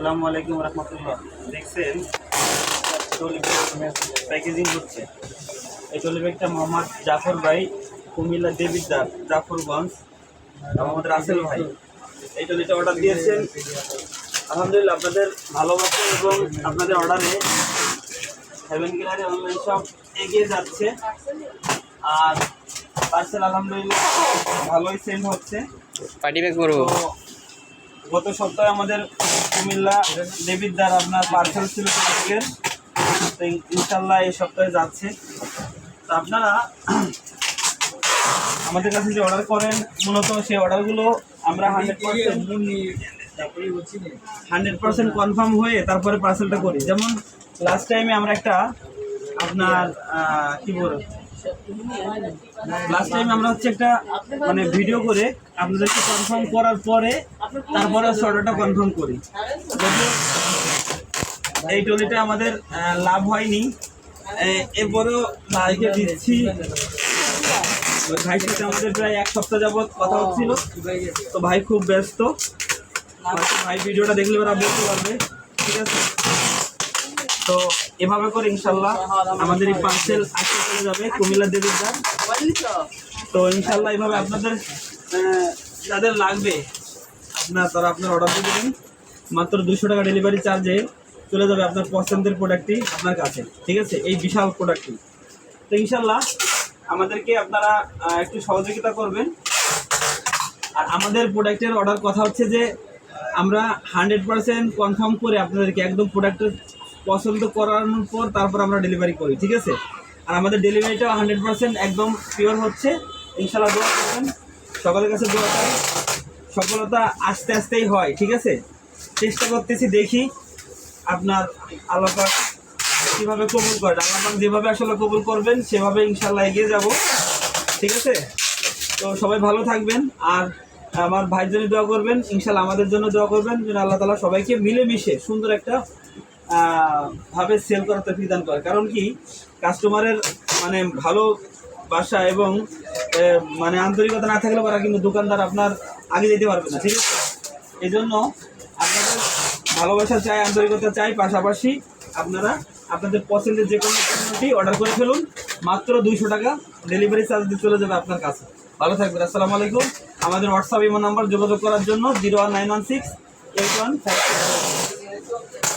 আসসালামু আলাইকুম রহমতুল্লাহ। দেখছেন ট্রলি ব্যাগ প্যাকেজিং হচ্ছে। এই ট্রলি ব্যাগটা মোহাম্মদ জাফর ভাই, কুমিল্লা দেবিদ্দার জাফরগঞ্জ, মোহাম্মদ রাসেল ভাই এই ট্রলিটা অর্ডার দিয়েছেন। আলহামদুলিল্লাহ আপনাদের ভালোবাসা এবং আপনাদের অর্ডারে হেভেন গ্যালারি অনলাইন শপ এগিয়ে যাচ্ছে। আর পার্সেল আলহামদুলিল্লাহ ভালোই সেন্ড হচ্ছে। পার্টি ব্যাগ করবো। গত সপ্তাহে আমাদের কুমিল্লা দেবিদ্দার আপনার পার্সেল ছিল ট্রলিব্যাগের, তো ইনশাল্লাহ এই সপ্তাহে যাচ্ছে। তো আপনারা আমাদের কাছে যে অর্ডার করেন মূলত সেই অর্ডারগুলো আমরা 100% কনফার্ম হয়ে তারপরে পার্সেলটা করি। যেমন লাস্ট টাইমে আমরা একটা আপনার লাস্ট টাইম আমরা একটা মানে ভিডিও করে আপনাদেরকে কনফার্ম করার পরে তারপরে অর্ডারটা কনফার্ম করি। যদিও এই ট্রলিটা আমাদের লাভ হয়নি, এরপরেও ভাইকে দিচ্ছি। ভাইয়ের সাথে আমাদের প্রায় এক সপ্তাহ যাবৎ কথা হচ্ছিল, তো ভাই খুব ব্যস্ত। ভাই ভিডিওটা দেখলে ওরা বলতে পারবে, ঠিক আছে? তো এভাবে করে ইনশাল্লাহ আমাদের এই পার্সেল আজকে চলে যাবে কুমিল্লা দেবিদ্দার। তো ইনশাল্লাহ এইভাবে আপনাদের যাদের লাগবে তারা আপনার অর্ডার দিয়ে দেবেন। মাত্র 200 টাকা ডেলিভারি চার্জে চলে যাবে আপনার পছন্দের প্রোডাক্টটি আপনার কাছে, ঠিক আছে? এই বিশাল প্রোডাক্টটি। তো ইনশাল্লাহ আমাদেরকে আপনারা একটু সহযোগিতা করবেন। আর আমাদের প্রোডাক্টের অর্ডার কথা হচ্ছে যে আমরা 100% কনফার্ম করে আপনাদেরকে একদম প্রোডাক্টের পছন্দ করানোর পর তারপর আমরা ডেলিভারি করি, ঠিক আছে? আর আমাদের ডেলিভারিটাও 100% একদম পিওর হচ্ছে। ইনশাল্লাহ দোয়া করবেন, সকলের কাছে দোয়া করেন। সফলতা আস্তে আস্তেই হয়, ঠিক আছে? চেষ্টা করতেছি, দেখি আপনার আল্লাহ পাক কীভাবে কবুল করেন। আল্লাহ পাক যেভাবে আসলে কবুল করবেন সেভাবে ইনশাল্লাহ এগিয়ে যাব, ঠিক আছে? তো সবাই ভালো থাকবেন। আর আমার ভাইয়ের জন্য দোয়া করবেন, ইনশাল্লাহ আমাদের জন্য দোয়া করবেন যেন আল্লাহ তাআলা সবাইকে মিলেমিশে সুন্দর একটা ভাবে সেল করার তৌফিক দান করে। কারণ কি, কাস্টমারের মানে ভালোবাসা এবং মানে আন্তরিকতা না থাকলে ওরা কিন্তু দোকানদার আপনার আগে যেতে পারবে না, ঠিক আছে? এই জন্য আপনাদের ভালোবাসা চাই, আন্তরিকতা চাই, পাশাপাশি আপনারা আপনাদের পছন্দের যে কোনো পণ্যটি অর্ডার করে ফেলুন। মাত্র 200 টাকা ডেলিভারি চার্জ দিয়ে চলে যাবে আপনার কাছে। ভালো থাকবেন। আসসালামু আলাইকুম। আমাদের হোয়াটসঅ্যাপ ইমো নাম্বার যোগাযোগ করার জন্য 01916 8156।